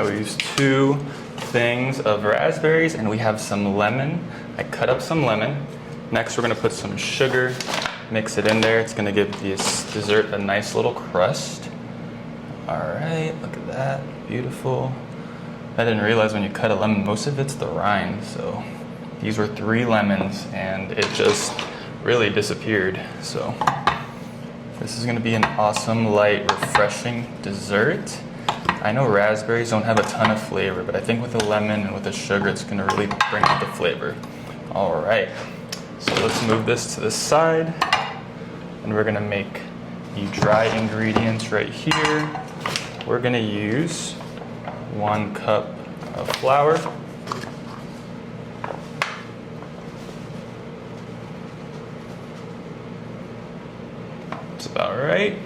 Now we use 2 things of raspberries, and we have some lemon. I cut up some lemon. Next, we're gonna put some sugar, mix it in there. It's gonna give this dessert a nice little crust. All right, look at that, beautiful. I didn't realize when you cut a lemon, most of it's the rind, so these were 3 lemons, and it just really disappeared. So this is gonna be an awesome, light, refreshing dessert. I know raspberries don't have a ton of flavor, but I think with the lemon and with the sugar, it's gonna really bring out the flavor. All right, so let's move this to the side, and we're gonna make the dry ingredients right here. We're gonna use 1 cup of flour. That's about right.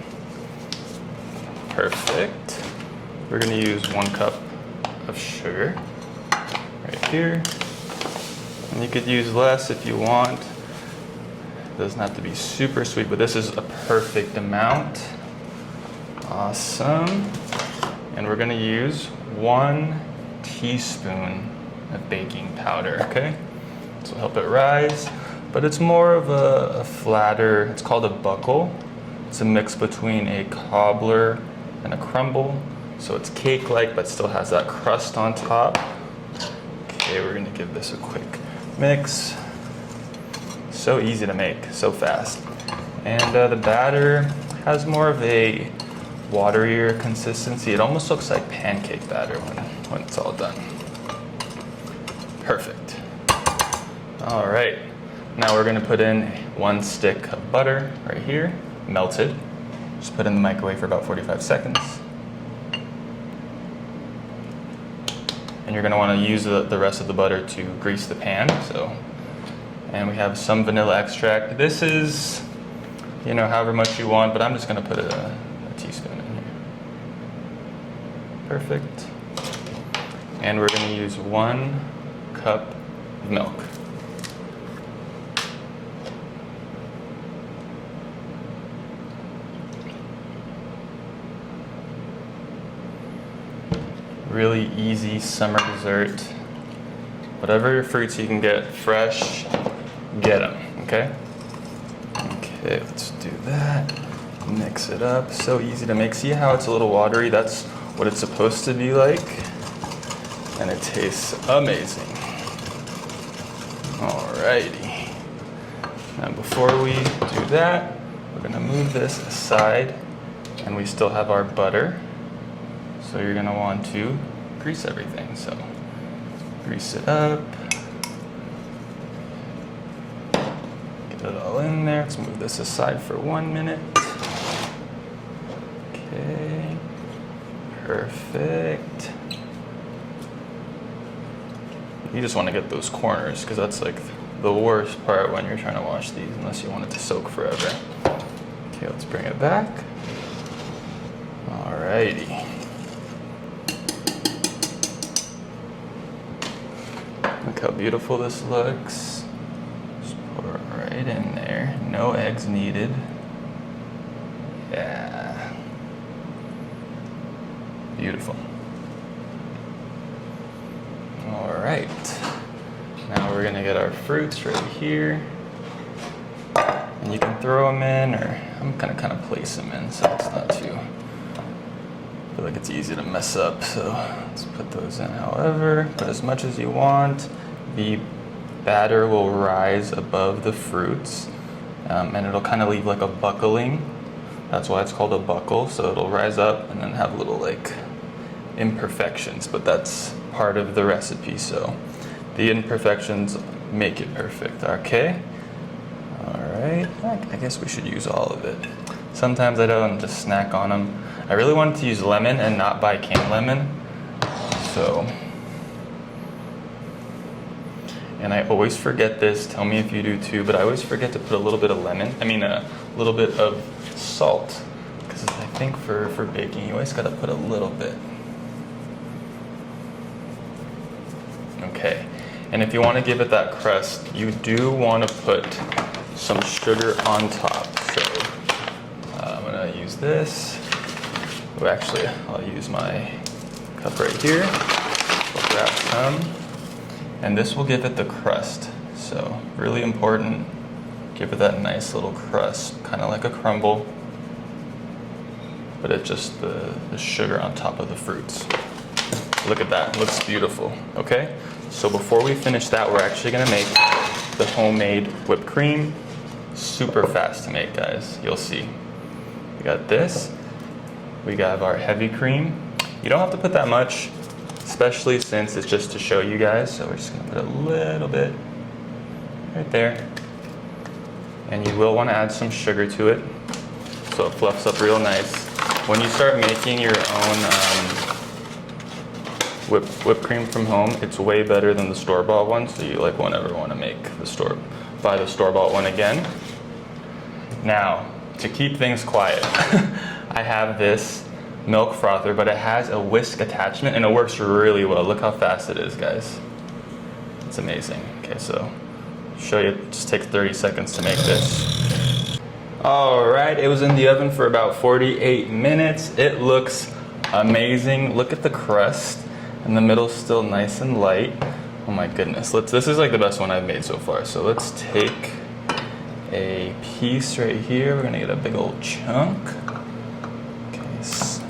Perfect. We're gonna use 1 cup of sugar right here. And you could use less if you want. It doesn't have to be super sweet, but this is a perfect amount. Awesome. And we're gonna use 1 teaspoon of baking powder, okay? This will help it rise, but it's more of a flatter, it's called a buckle. It's a mix between a cobbler and a crumble. So it's cake-like, but still has that crust on top. Okay, we're gonna give this a quick mix. So easy to make, so fast. And the batter has more of a waterier consistency. It almost looks like pancake batter when it's all done. Perfect. All right, now we're gonna put in 1 stick of butter right here, melted. Just put it in the microwave for about 45 seconds. And you're gonna wanna use the rest of the butter to grease the pan, and we have some vanilla extract. This is, however much you want, but I'm just gonna put a teaspoon in here. Perfect. And we're gonna use 1 cup of milk. Really easy summer dessert. Whatever fruits you can get fresh, get them, okay? Okay, let's do that. Mix it up, so easy to make. See how it's a little watery? That's what it's supposed to be like. And it tastes amazing. Alrighty. Now before we do that, we're gonna move this aside, and we still have our butter. So you're gonna want to grease everything. So grease it up. Get it all in there. Let's move this aside for 1 minute. Okay, perfect. You just want to get those corners because that's like the worst part when you're trying to wash these, unless you want it to soak forever. Okay, let's bring it back. Alrighty. Look how beautiful this looks. Just pour it right in there. No eggs needed. Yeah. Beautiful. All right. Now we're gonna get our fruits right here. And you can throw them in, or I'm gonna kind of place them in so it's not too, I feel like it's easy to mess up, so let's put those in. However, put as much as you want. The batter will rise above the fruits, and it'll kind of leave like a buckling. That's why it's called a buckle, so it'll rise up and then have little like imperfections, but that's part of the recipe, so the imperfections make it perfect, okay? All right, I guess we should use all of it. Sometimes I don't just snack on them. I really wanted to use lemon and not buy canned lemon, so. And I always forget this, tell me if you do too, but I always forget to put a little bit of a little bit of salt, because I think for baking, you always gotta put a little bit. Okay, and if you wanna give it that crust, you do wanna put some sugar on top. So I'm gonna use this. Oh, actually, I'll use my cup right here. We'll grab some. And this will give it the crust. So really important. Give it that nice little crust, kind of like a crumble. But it's just the sugar on top of the fruits. Look at that, it looks beautiful, okay? So before we finish that, we're actually gonna make the homemade whipped cream. Super fast to make, guys, you'll see. We got this, we got our heavy cream. You don't have to put that much, especially since it's just to show you guys. So we're just gonna put a little bit right there. And you will wanna add some sugar to it so it fluffs up real nice. When you start making your own whipped cream from home, it's way better than the store-bought one, so you like won't ever want to buy the store-bought one again. Now, to keep things quiet, I have this milk frother, but it has a whisk attachment and it works really well. Look how fast it is, guys. It's amazing. Okay, so show you, it just takes 30 seconds to make this. All right, it was in the oven for about 48 minutes. It looks amazing. Look at the crust. And the middle's still nice and light. Oh my goodness. This is like the best one I've made so far. So let's take a piece right here. We're gonna get a big old chunk. Okay, so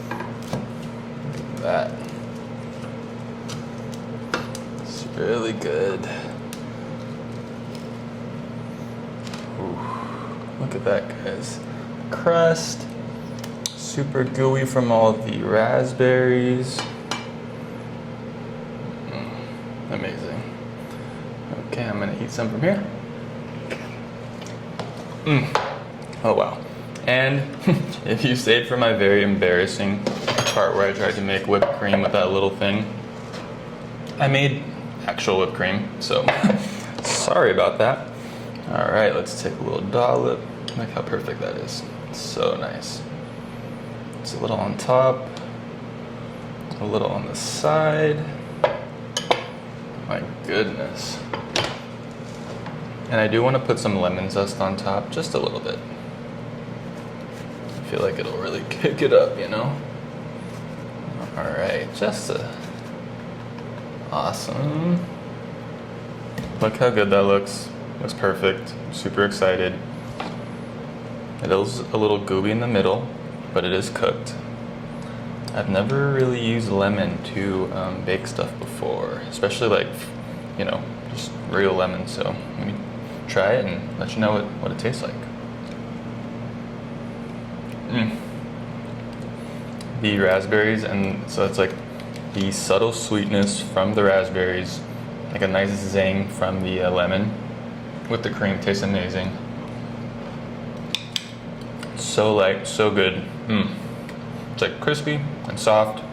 look at that. It's really good. Ooh, look at that, guys. Crust, super gooey from all the raspberries. Amazing. Okay, I'm gonna eat some from here. Oh wow. And if you stayed for my very embarrassing part where I tried to make whipped cream with that little thing, I made actual whipped cream, so sorry about that. All right, let's take a little dollop. Look how perfect that is. It's so nice. It's a little on top, a little on the side. My goodness. And I do want to put some lemon zest on top, just a little bit. I feel like it'll really kick it up, you know? All right, awesome. Look how good that looks. Looks perfect. Super excited. It is a little gooey in the middle, but it is cooked. I've never really used lemon to bake stuff before, especially like, you know, just real lemon. So let me try it and let you know what it tastes like. The raspberries, and so it's like the subtle sweetness from the raspberries, like a nice zing from the lemon with the cream. Tastes amazing. So light, so good. It's like crispy and soft.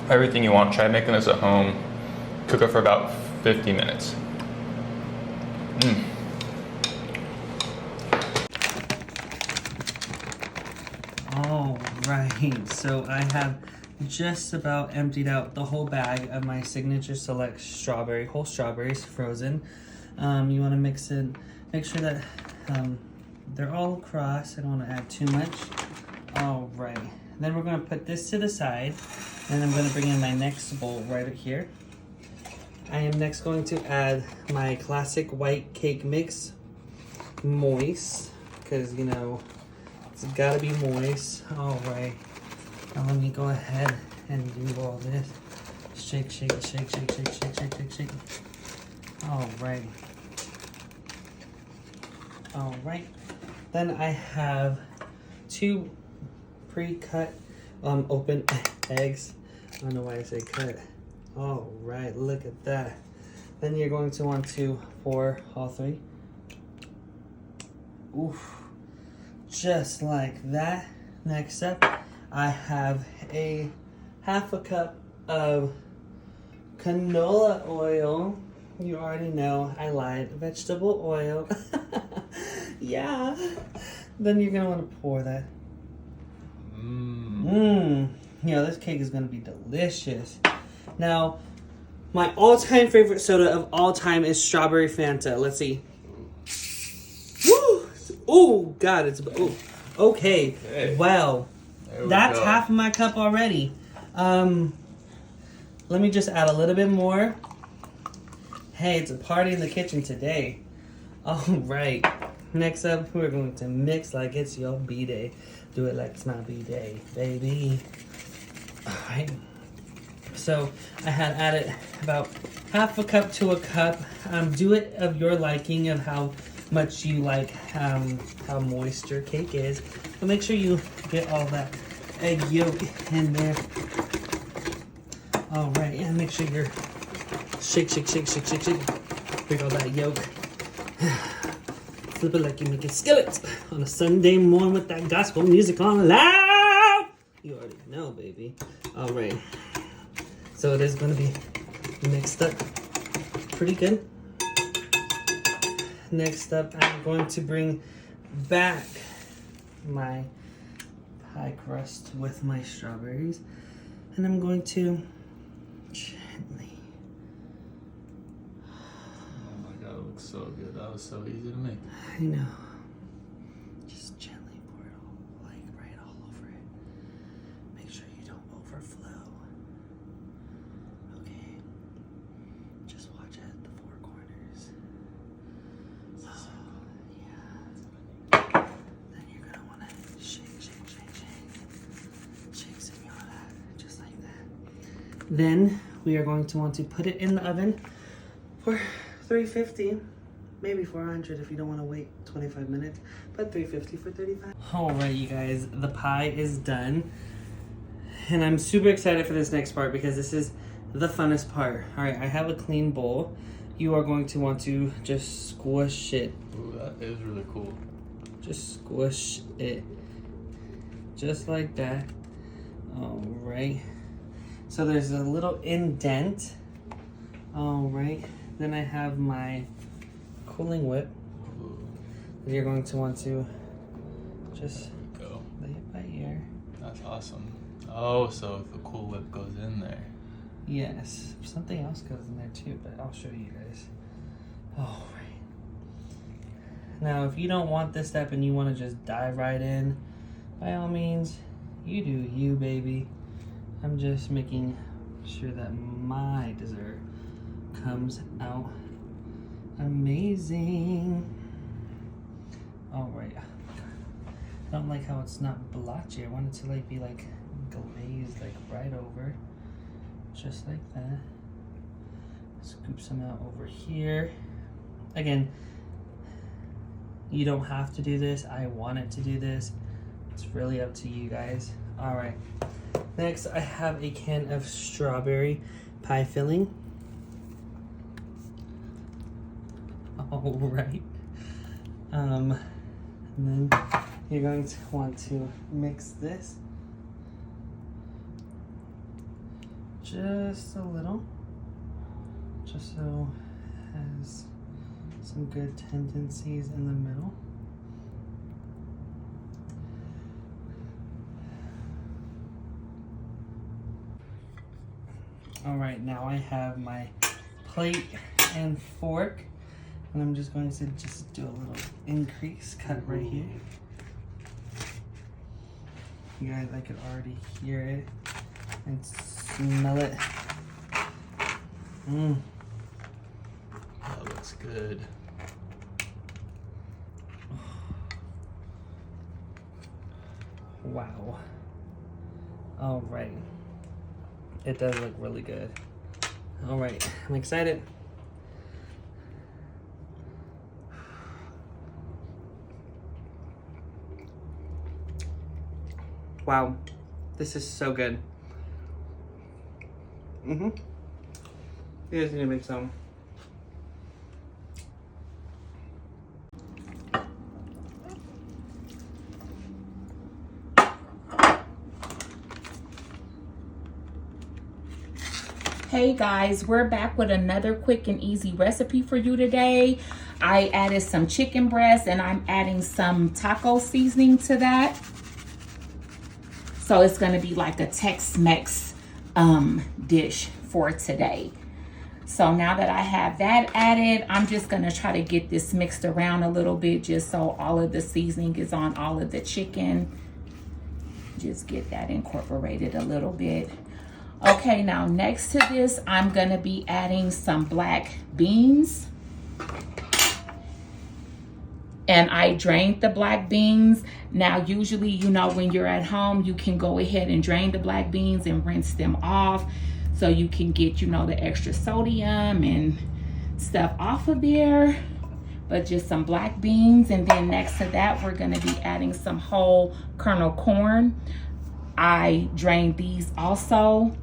Everything you want. Try making this at home. Cook it for about 50 minutes. All right, so I have just about emptied out the whole bag of my Signature Select whole strawberries, frozen. You want to mix it, make sure that they're all across. I don't want to add too much. All right, then we're going to put this to the side, and I'm going to bring in my next bowl right here. I am next going to add my classic white cake mix, moist, because you know it's got to be moist. All right, now let me go ahead and do all this. Shake, shake, shake, shake, shake, shake, shake, shake, shake. All right. All right. Then I have 2 pre-cut open eggs. I don't know why I say cut. All right, look at that. Then you're going to want to pour all 3. Oof, just like that. Next up, I have a half a cup of canola oil. You already know I lied. Vegetable oil. Yeah. Then you're gonna want to pour that. You know, this cake is gonna be delicious. Now, my all-time favorite soda of all time is strawberry Fanta. Let's see. Woo! Oh God, it's ooh. Okay. Hey. Well, That's half of my cup already. Let me just add a little bit more. Hey, it's a party in the kitchen today. All right. Next up, we're going to mix like it's your B-day. Do it like it's my B-day, baby. All right. So I had added about half a cup to a cup. Do it of your liking of how much you like how moist your cake is. But make sure you get all that egg yolk in there. All right, and make sure you're shake. Bring all that yolk. Flip it like you make a skillet on a Sunday morning with that gospel music on loud. You already know, baby. All right. So it is going to be mixed up pretty good. Next up, I'm going to bring back my pie crust with my strawberries. And I'm going to gently. Oh my god, it looks so good. That was so easy to make. I know. Just gently pour it all, like right all over it. Make sure you don't overflow. Okay. Just watch at the four corners. Oh, yeah. Then you're gonna wanna shake. Shake some of that, just like that. Then we are going to want to put it in the oven for 350. Maybe 400 if you don't want to wait 25 minutes, but 350 for 35. All right, you guys, the pie is done. And I'm super excited for this next part because this is the funnest part. All right, I have a clean bowl. You are going to want to just squish it. Ooh, that is really cool. Just squish it. Just like that. All right. So there's a little indent. All right. Then I have my cooling whip. And you're going to want to just go lay it by ear. That's awesome. Oh, so the Cool Whip goes in there. Yes, something else goes in there too, but I'll show you guys. All right. Now, if you don't want this step and you want to just dive right in, by all means, you do you, baby. I'm just making sure that my dessert comes out amazing. All right. I don't like how it's not blotchy. I want it to like be like glazed like right over, just like that. Scoop some out over here. Again, you don't have to do this. I wanted to do this. It's really up to you guys. All right. Next, I have a can of strawberry pie filling. All right. And then you're going to want to mix this just a little, just so it has some good tendencies in the middle. All right, now I have my plate and fork, and I'm just going to just do a little increase cut right here. You guys, I could already hear it and smell it. That looks good. Wow. All right. It does look really good. All right, I'm excited. Wow, this is so good. You guys need to make some. Hey guys, we're back with another quick and easy recipe for you today. I added some chicken breast and I'm adding some taco seasoning to that. So it's gonna be like a Tex-Mex dish for today. So now that I have that added, I'm just gonna try to get this mixed around a little bit just so all of the seasoning is on all of the chicken. Just get that incorporated a little bit. Okay, now next to this, I'm gonna be adding some black beans. And I drained the black beans. Now, usually, you know, when you're at home, you can go ahead and drain the black beans and rinse them off so you can get, you know, the extra sodium and stuff off of there. But just some black beans. And then next to that, we're gonna be adding some whole kernel corn. I drained these also.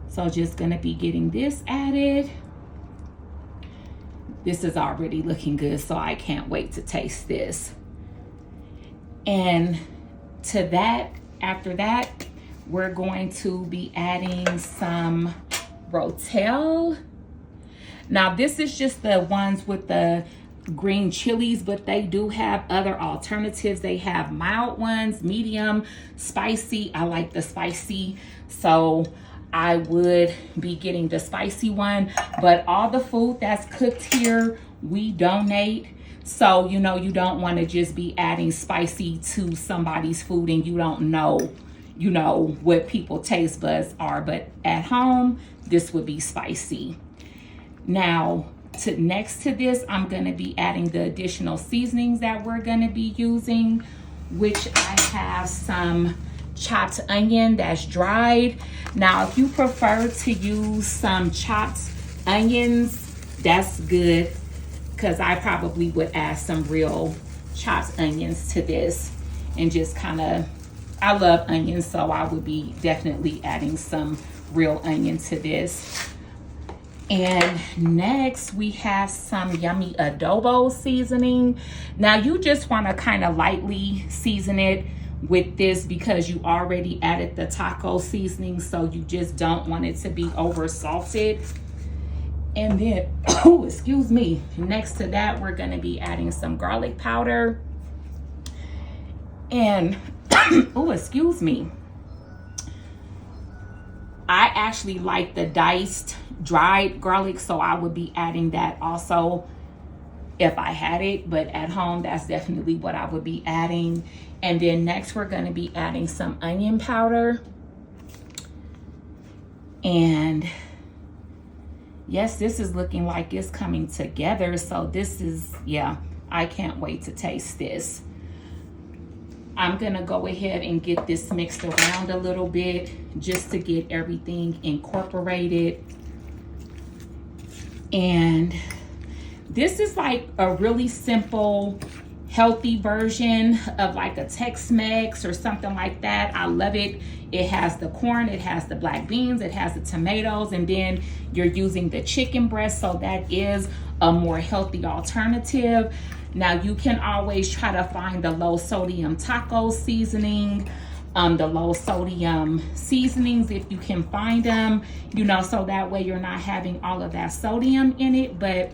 So just gonna be getting this added. This is already looking good, so I can't wait to taste this. And to that, after that, we're going to be adding some Rotel. Now, this is just the ones with the green chilies, but they do have other alternatives. They have mild ones, medium, spicy. I like the spicy, so I would be getting the spicy one. But all the food that's cooked here, we donate. So, you know, you don't want to just be adding spicy to somebody's food and you don't know, you know, what people's taste buds are. But at home, this would be spicy. Now, next to this, I'm going to be adding the additional seasonings that we're going to be using, which I have some chopped onion that's dried. Now, if you prefer to use some chopped onions, that's good, because I probably would add some real chopped onions to this and just kind of, I love onions, so I would be definitely adding some real onion to this. And next we have some yummy adobo seasoning. Now you just want to kind of lightly season it with this because you already added the taco seasoning, so you just don't want it to be over salted. And then, oh, excuse me, next to that, we're going to be adding some garlic powder. And, oh, excuse me, I actually like the diced dried garlic, so I would be adding that also if I had it, but at home, that's definitely what I would be adding. And then next, we're going to be adding some onion powder. And yes, this is looking like it's coming together. So this is, yeah, I can't wait to taste this. I'm gonna go ahead and get this mixed around a little bit just to get everything incorporated. And this is like a really simple, healthy version of like a Tex-Mex or something like that. I love it. It has the corn, it has the black beans, it has the tomatoes, and then you're using the chicken breast, so that is a more healthy alternative. Now you can always try to find the low sodium taco seasoning, the low sodium seasonings if you can find them, you know, so that way you're not having all of that sodium in it. But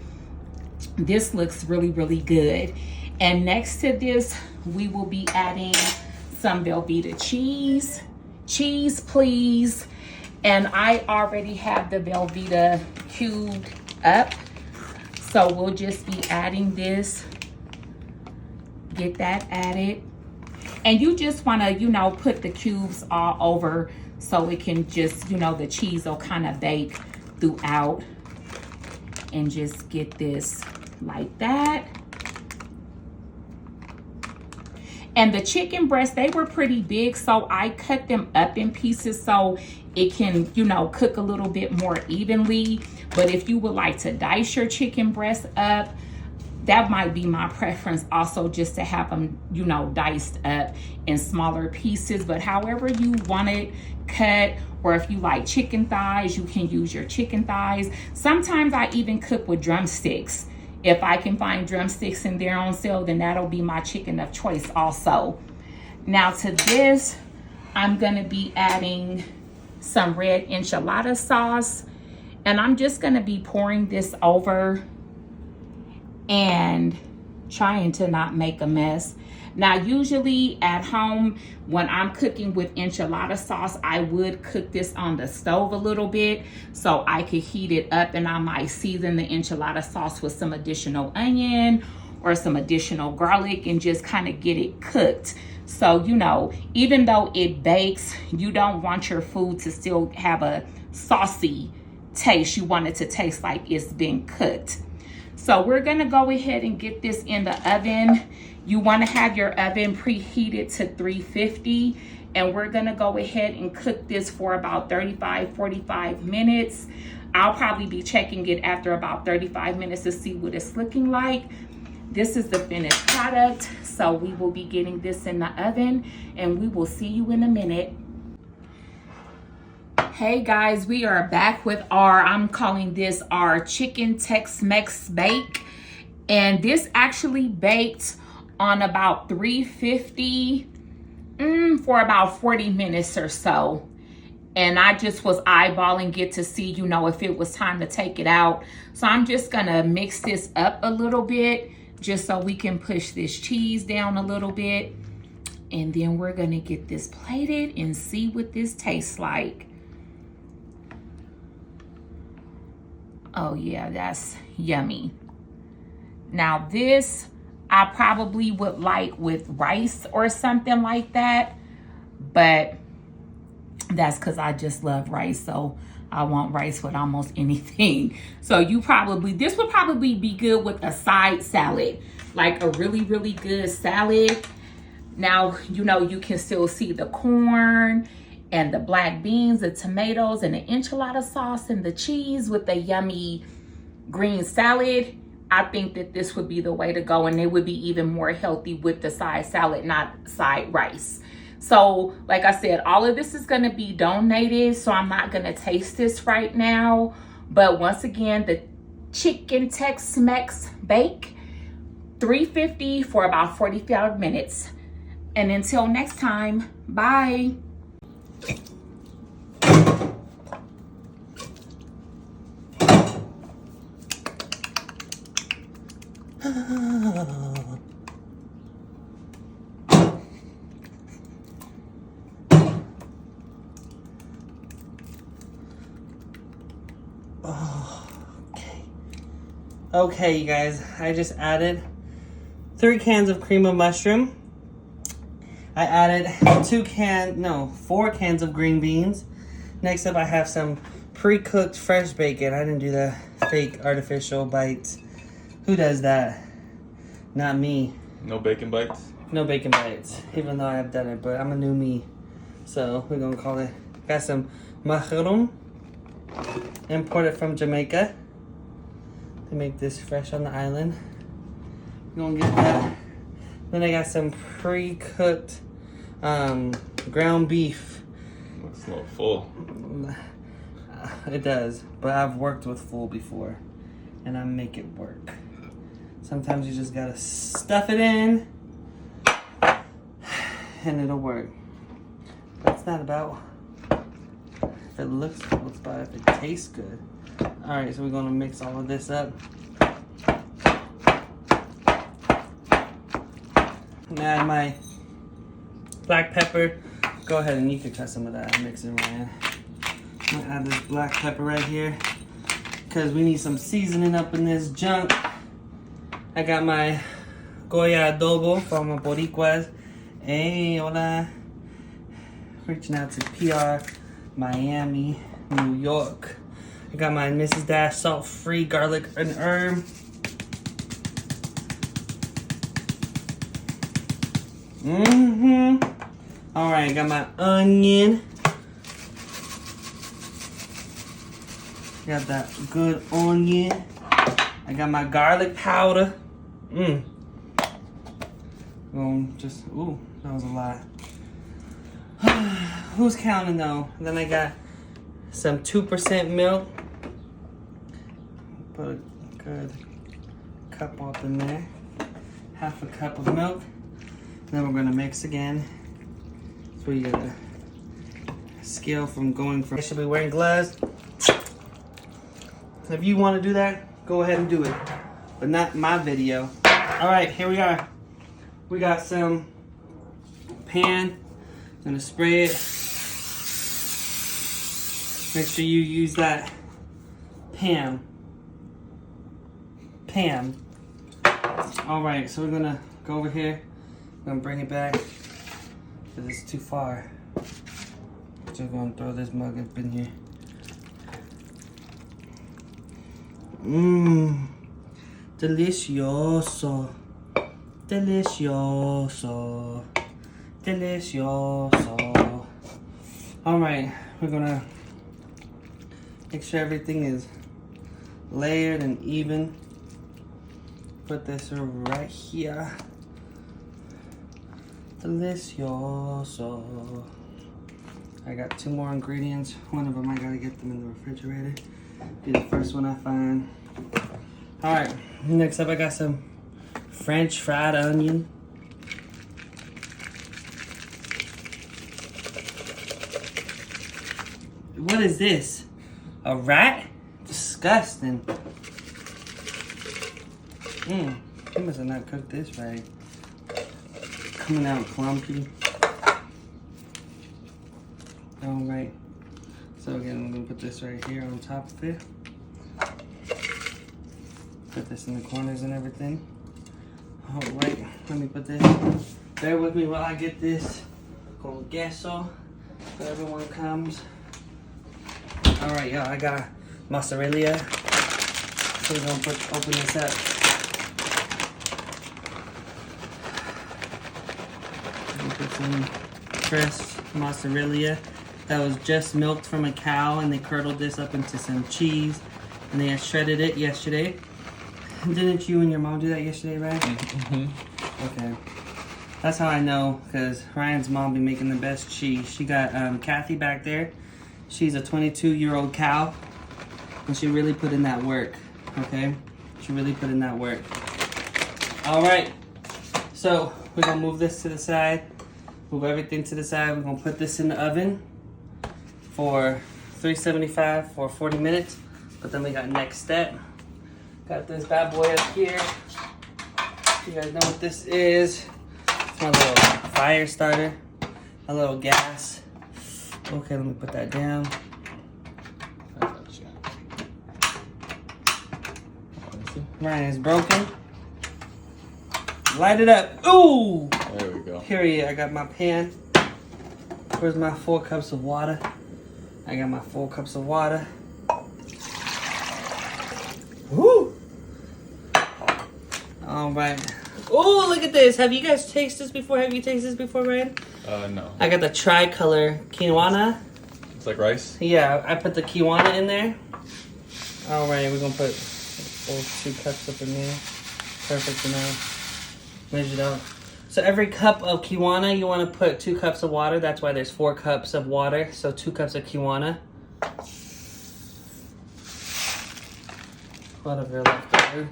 this looks really, really good. And next to this, we will be adding some Velveeta cheese. Cheese, please. And I already have the Velveeta cubed up, so we'll just be adding this. Get that added. And you just want to, you know, put the cubes all over so it can just, you know, the cheese will kind of bake throughout. And just get this like that. And the chicken breasts, they were pretty big, so I cut them up in pieces so it can, you know, cook a little bit more evenly. But if you would like to dice your chicken breast up, that might be my preference also, just to have them, you know, diced up in smaller pieces. But however you want it cut, or if you like chicken thighs, you can use your chicken thighs. Sometimes I even cook with drumsticks. If I can find drumsticks and they're on sale, then that'll be my chicken of choice also. Now to this, I'm gonna be adding some red enchilada sauce. And I'm just gonna be pouring this over and trying to not make a mess. Now, usually at home, when I'm cooking with enchilada sauce, I would cook this on the stove a little bit so I could heat it up, and I might season the enchilada sauce with some additional onion or some additional garlic and just kind of get it cooked So, you know, even though it bakes, you don't want your food to still have a saucy taste. You want it to taste like it's been cooked. So we're gonna go ahead and get this in the oven. You wanna have your oven preheated to 350, and we're gonna go ahead and cook this for about 35-45 minutes. I'll probably be checking it after about 35 minutes to see what it's looking like. This is the finished product, so we will be getting this in the oven, and we will see you in a minute. Hey guys, we are back with I'm calling this our chicken Tex-Mex bake, and this actually baked on about 350 for about 40 minutes or so. And I just was eyeballing it to see, you know, if it was time to take it out. So I'm just gonna mix this up a little bit just so we can push this cheese down a little bit. And then we're gonna get this plated and see what this tastes like. Oh yeah, that's yummy. Now this, I probably would like with rice or something like that, but that's because I just love rice, so I want rice with almost anything. So this would probably be good with a side salad, like a really, really good salad. Now, you know, you can still see the corn and the black beans, the tomatoes, and the enchilada sauce and the cheese with the yummy green salad. I think that this would be the way to go, and it would be even more healthy with the side salad, not side rice. So, like I said, all of this is going to be donated, so I'm not going to taste this right now. But once again, the chicken Tex-Mex bake, 350 for about 45 minutes. And until next time, bye. Okay, you guys, I just added 3 cans of cream of mushroom. I added 4 cans of green beans. Next up, I have some pre-cooked fresh bacon. I didn't do the fake artificial bites. Who does that? Not me. No bacon bites? No bacon bites, even though I have done it, but I'm a new me. So we're gonna call it, got some mushroom, imported from Jamaica. They make this fresh on the island. We're gonna get that. Then I got some pre-cooked ground beef. Looks a little full. It does, but I've worked with full before, and I make it work. Sometimes you just gotta stuff it in, and it'll work. That's not about if it looks good, it's about if it tastes good. All right, so we're gonna mix all of this up. I'm gonna add my black pepper. Go ahead and you can cut some of that and mix it in. I'm gonna add this black pepper right here because we need some seasoning up in this junk. I got my Goya adobo from Boricuas. Hey, hola. Reaching out to PR, Miami, New York. I got my Mrs. Dash salt-free garlic and herb. All right, I got my onion. Got that good onion. I got my garlic powder. Ooh, that was a lot. Who's counting though? And then I got some 2% milk. Put a good cup up in there. Half a cup of milk. Then we're gonna mix again. So you get a scale from going from. I should be wearing gloves. If you want to do that, go ahead and do it, but not my video. All right, here we are. We got some pan. I'm gonna spray it. Make sure you use that Pam. All right, so we're gonna go over here. I'm gonna bring it back. because it's too far. Just gonna throw this mug up in here. Mmm. Delicioso. Delicioso. Delicioso. Alright, we're gonna make sure everything is layered and even. Put this right here. Delicioso. I got 2 more ingredients. One of them I gotta get them in the refrigerator. Be the first one I find. Alright, next up I got some French fried onion. What is this? A rat? Disgusting. They must have not cooked this right. Coming out clumpy. Alright. So again, I'm gonna put this right here on top of it. Put this in the corners and everything. Alright, let me put this. Bear with me while I get this con queso so everyone comes. Alright, y'all, I got mozzarella. So we're gonna open this up. Put some fresh mozzarella that was just milked from a cow, and they curdled this up into some cheese, and they had shredded it yesterday. Didn't you and your mom do that yesterday, Ryan? Mm-hmm. Okay. That's how I know, because Ryan's mom be making the best cheese. She got Kathy back there. She's a 22-year-old cow, and she really put in that work, okay? She really put in that work. All right, so we're gonna move this to the side, move everything to the side. We're gonna put this in the oven for 375 for 40 minutes, but then we got next step. Got this bad boy up here. You guys know what this is. It's my little fire starter, a little gas. Okay, let me put that down. Ryan is broken. Light it up. Ooh! There we go. Period. I got my pan. Where's my 4 cups of water? I got my 4 cups of water. Woo! All right. Oh, look at this. Have you guys tasted this before? Have you tasted this before, Ryan? No. I got the tricolor quinoa. It's like rice? Yeah, I put the quinoa in there. All right, we're gonna put 2 cups up in there. Perfect enough. Measure it out. So every cup of quinoa, you want to put 2 cups of water. That's why there's 4 cups of water. So 2 cups of quinoa. Whatever left over.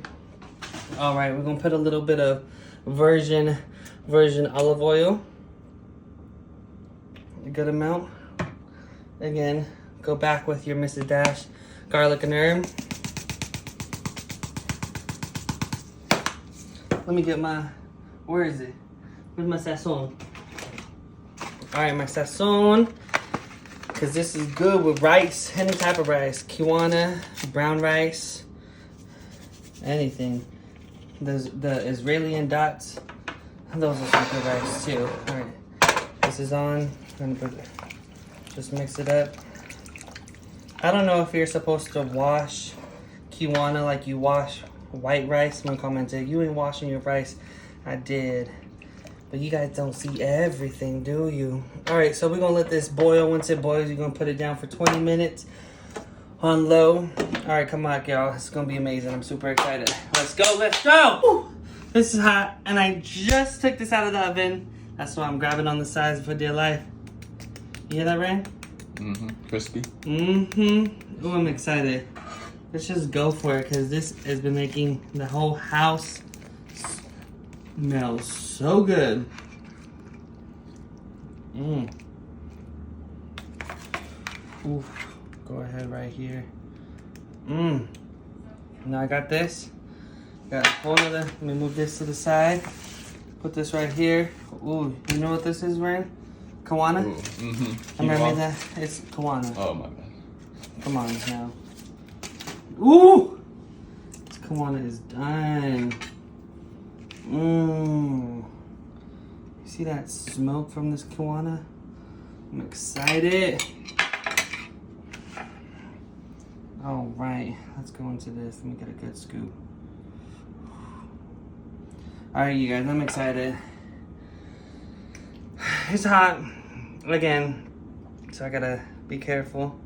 All right, we're gonna put a little bit of virgin olive oil. A good amount. Again, go back with your Mrs. Dash garlic and herb. Let me get my, where is it? Where's my sazon? All right, my sazon, because this is good with rice, any type of rice. Quinoa, brown rice, anything. The Israeli dots, those are some good rice too. All right, this is on. I'm gonna just mix it up. I don't know if you're supposed to wash quinoa like you wash white rice. Someone commented, you ain't washing your rice. I did. But you guys don't see everything, do you? All right, so we're gonna let this boil. Once it boils, you're gonna put it down for 20 minutes on low. All right, come on, y'all. It's gonna be amazing. I'm super excited. Let's go, let's go. Woo! This is hot, and I just took this out of the oven. That's why I'm grabbing on the sides for dear life. You hear that, Ryan? Mm-hmm. Crispy. Mm-hmm. Oh, I'm excited. Let's just go for it, because this has been making the whole house smell so good. Oof. Go ahead right here. Now I got this. Got a whole other. Let me move this to the side. Put this right here. Ooh, you know what this is, Ryan? Kiwana? Mm-hmm. Remember that? It's Kiwana. Oh, my bad. Come on now. Ooh! This Kiwana is done. You see See that smoke from this quinoa? I'm excited. All right, let's go into this. Let me get a good scoop. All right, you guys, I'm excited. It's hot again, so I gotta be careful.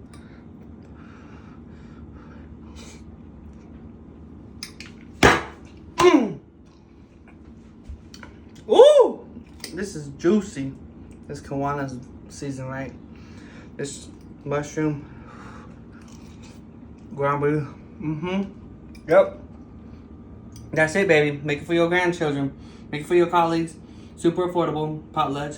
Ooh, this is juicy. This quinoa's seasoned right. This mushroom, ground beef. Yep. That's it, baby. Make it for your grandchildren. Make it for your colleagues. Super affordable potluck.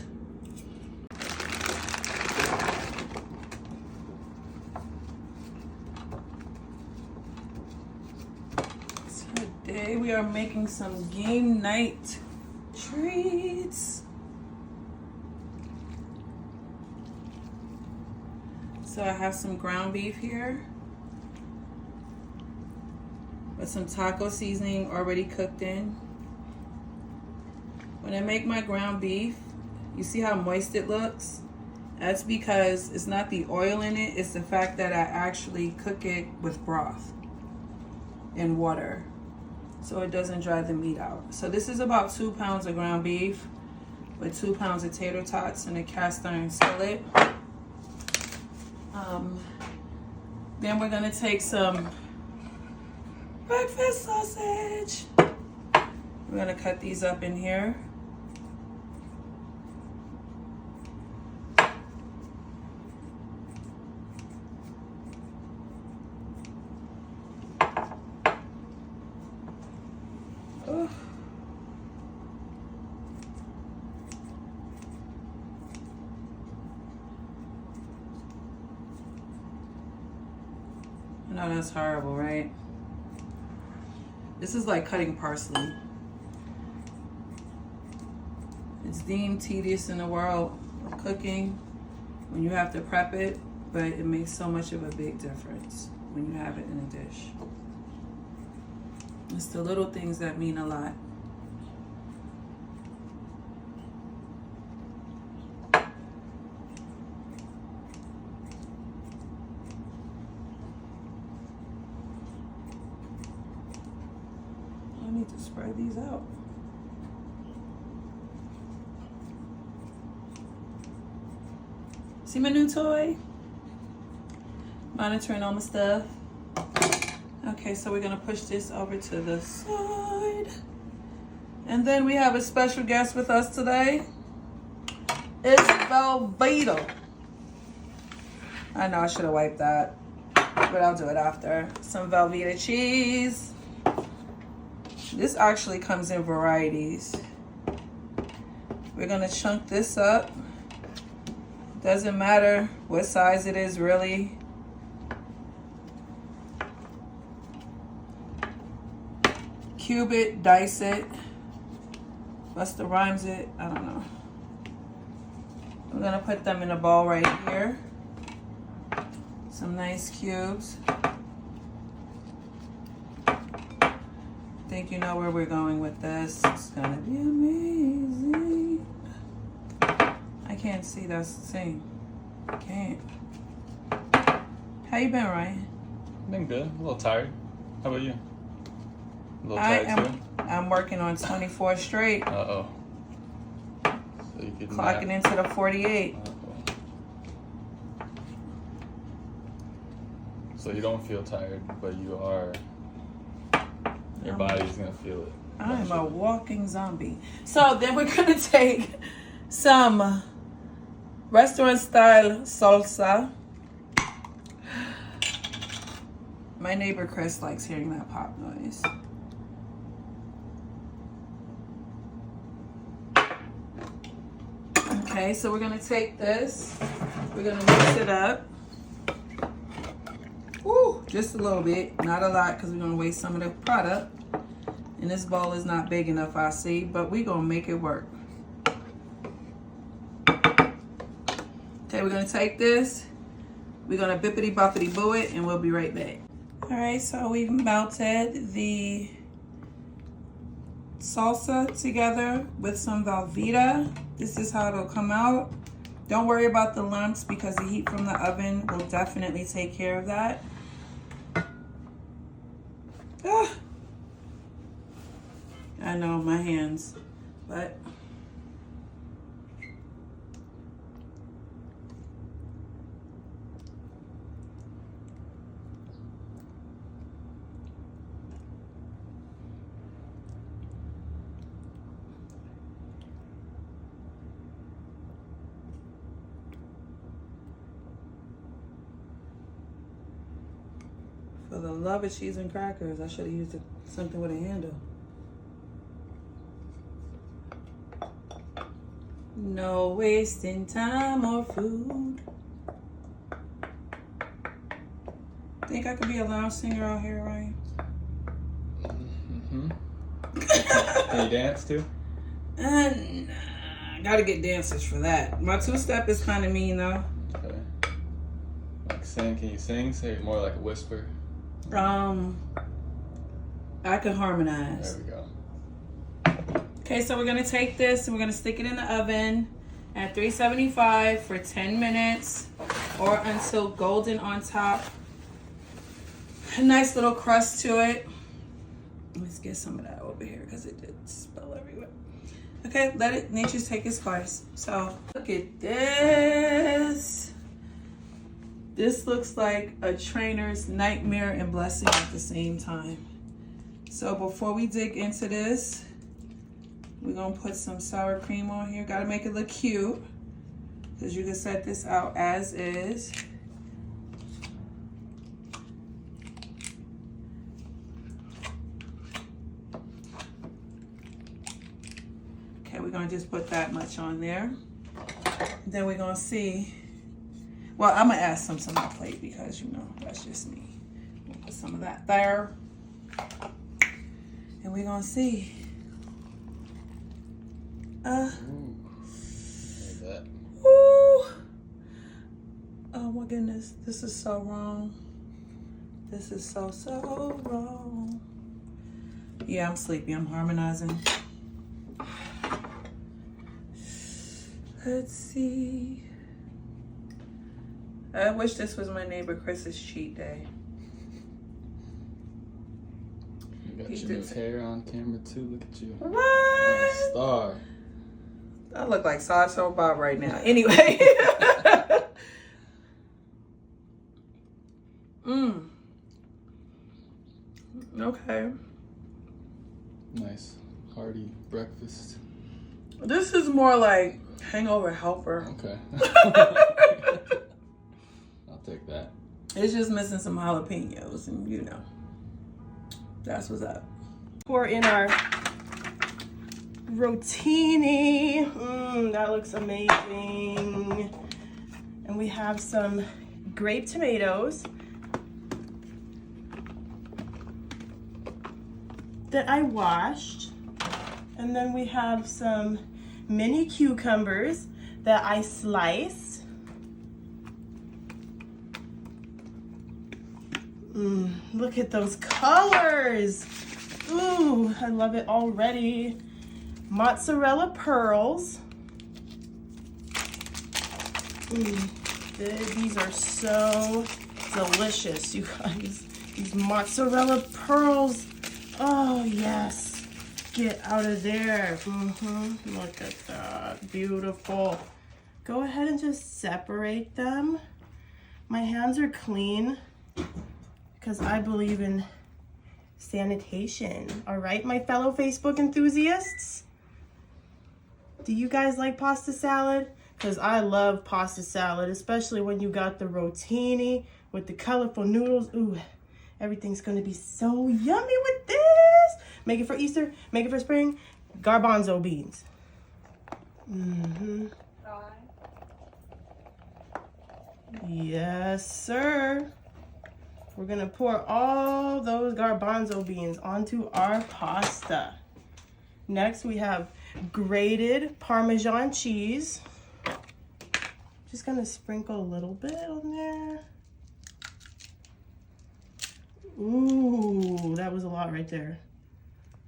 Today we are making some game night treats. So I have some ground beef here with some taco seasoning already cooked in. When I make my ground beef, you see how moist it looks? That's because it's not the oil in it, it's the fact that I actually cook it with broth and water so it doesn't dry the meat out. So this is about 2 pounds of ground beef with 2 pounds of tater tots in a cast iron skillet. Then we're gonna take some breakfast sausage. We're gonna cut these up in here. Ugh. I know that's horrible, right? This is like cutting parsley. It's deemed tedious in the world of cooking when you have to prep it, but it makes so much of a big difference when you have it in a dish. It's the little things that mean a lot. I need to spread these out. See my new toy? Monitoring all my stuff. Okay, so we're gonna push this over to the side. And then we have a special guest with us today. It's Velveeta. I know I should have wiped that, but I'll do it after. Some Velveeta cheese. This actually comes in varieties. We're gonna chunk this up. Doesn't matter what size it is, really. Cube it, dice it. Busta Rhymes it, I don't know. I'm gonna put them in a bowl right here. Some nice cubes. I think you know where we're going with this. It's gonna be amazing. I can't see, that's the thing. I can't. How you been, Ryan? Been good. A little tired. How about you? A little tired too? I'm working on 24 straight. Uh-oh. So you could Clocking into the 48. So you don't feel tired, but you are. Your body's gonna feel it. I'm a walking zombie. So then we're gonna take some restaurant style salsa. My neighbor Chris likes hearing that pop noise. Okay, so we're gonna take this. We're gonna mix it up. Woo, just a little bit, not a lot, because we're gonna waste some of the product. And this bowl is not big enough, I see, but we're gonna make it work. Okay, we're gonna take this. We're gonna bippity boppity boo it, and we'll be right back. All right, so we've melted the salsa together with some Velveeta. This is how it'll come out. Don't worry about the lumps because the heat from the oven will definitely take care of that. Ah. I know, my hands, but for the love of cheese and crackers, I should have used something with a handle. No wasting time or food. Think I could be a lounge singer out here, Ryan? Mm-hmm. Can you dance too? Nah, gotta get dancers for that. My two-step is kind of mean though. Okay. Like sing, can you sing? Say more like a whisper. I can harmonize. There we go. Okay, so we're gonna take this and we're gonna stick it in the oven at 375 for 10 minutes or until golden on top. A nice little crust to it. Let's get some of that over here because it did spill everywhere. Okay, let it nature's take its course. So look at this. This looks like a trainer's nightmare and blessing at the same time. So before we dig into this, we're gonna put some sour cream on here. Gotta make it look cute, because you can set this out as is. Okay, we're gonna just put that much on there. Then we're gonna see. Well, I'm gonna add some to my plate because you know that's just me. We'll put some of that there, and we're gonna see. Ooh. Oh my goodness, this is so wrong. This is so wrong. Yeah, I'm sleepy. I'm harmonizing. Let's see. I wish this was my neighbor Chris's cheat day. You got your new hair on camera too. Look at you. What? Star. I look like Sideshow Bob right now. Anyway. Okay. Nice hearty breakfast. This is more like hangover helper. Okay. I'll take that. It's just missing some jalapenos, and you know, that's what's up. Pour in our rotini. That looks amazing. And we have some grape tomatoes that I washed. And then we have some mini cucumbers that I sliced. Look at those colors. Ooh, I love it already. Mozzarella pearls. These are so delicious, you guys. These mozzarella pearls. Oh, yes. Get out of there. Look at that. Beautiful. Go ahead and just separate them. My hands are clean because I believe in sanitation. All right, my fellow Facebook enthusiasts? Do you guys like pasta salad? Because I love pasta salad, especially when you got the rotini with the colorful noodles. Ooh, everything's going to be so yummy with this. Make it for Easter, make it for spring. Garbanzo beans. Yes, sir. We're going to pour all those garbanzo beans onto our pasta. Next, we have grated Parmesan cheese. Just going to sprinkle a little bit on there. Ooh, that was a lot right there.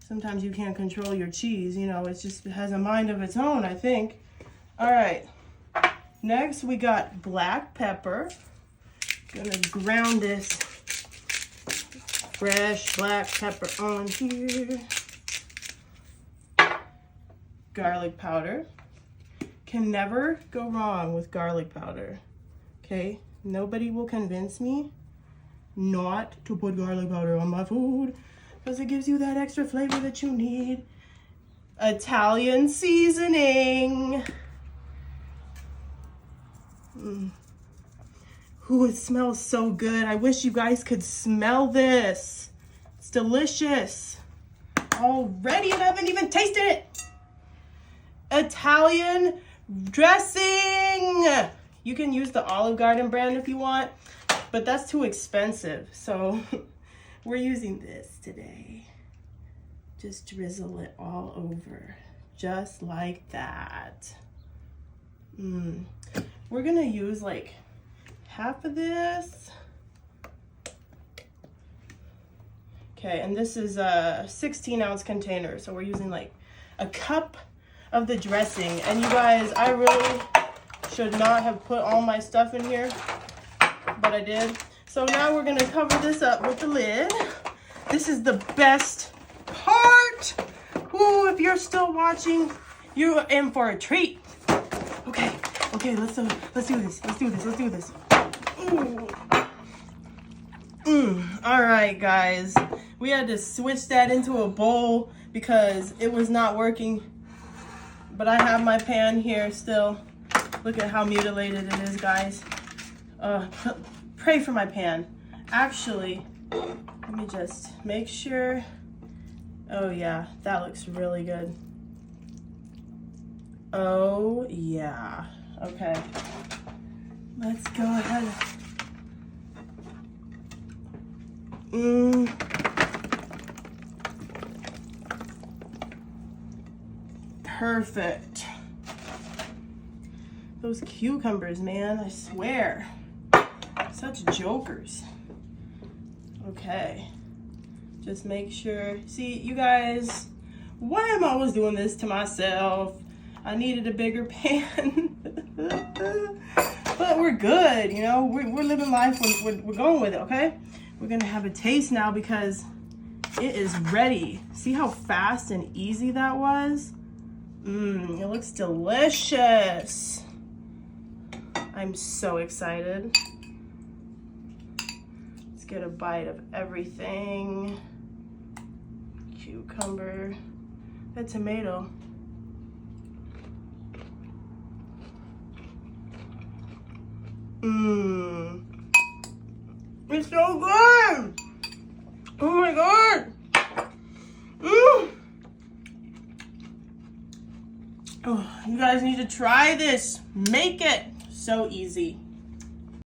Sometimes you can't control your cheese, you know, it has a mind of its own, I think. All right, next we got black pepper. Gonna ground this fresh black pepper on here. Garlic powder. Can never go wrong with garlic powder, okay? Nobody will convince me not to put garlic powder on my food because it gives you that extra flavor that you need. Italian seasoning. Ooh, it smells so good. I wish you guys could smell this. It's delicious. Already, and I haven't even tasted it. Italian dressing. You can use the Olive Garden brand if you want, but that's too expensive. So we're using this today. Just drizzle it all over, just like that. We're gonna use like half of this. Okay, and this is a 16-ounce container, so we're using like a cup of the dressing. And you guys, I really should not have put all my stuff in here, but I did. So now we're gonna cover this up with the lid. This is the best part. Ooh, if you're still watching, you're in for a treat. Okay, let's do this. All right, guys, we had to switch that into a bowl because it was not working, but I have my pan here still. Look at how mutilated it is, guys. Pray for my pan. Actually, let me just make sure. Oh yeah, that looks really good. Oh yeah. Okay, let's go ahead. Perfect. Those cucumbers, man, I swear. Such jokers. Okay. Just make sure. See, you guys, why am I always doing this to myself? I needed a bigger pan. But we're good, you know? We're living life. We're going with it, okay? We're gonna have a taste now because it is ready. See how fast and easy that was? It looks delicious. I'm so excited. Let's get a bite of everything. Cucumber, that tomato. It's so good. Oh my God. Oh, you guys need to try this. Make it so easy.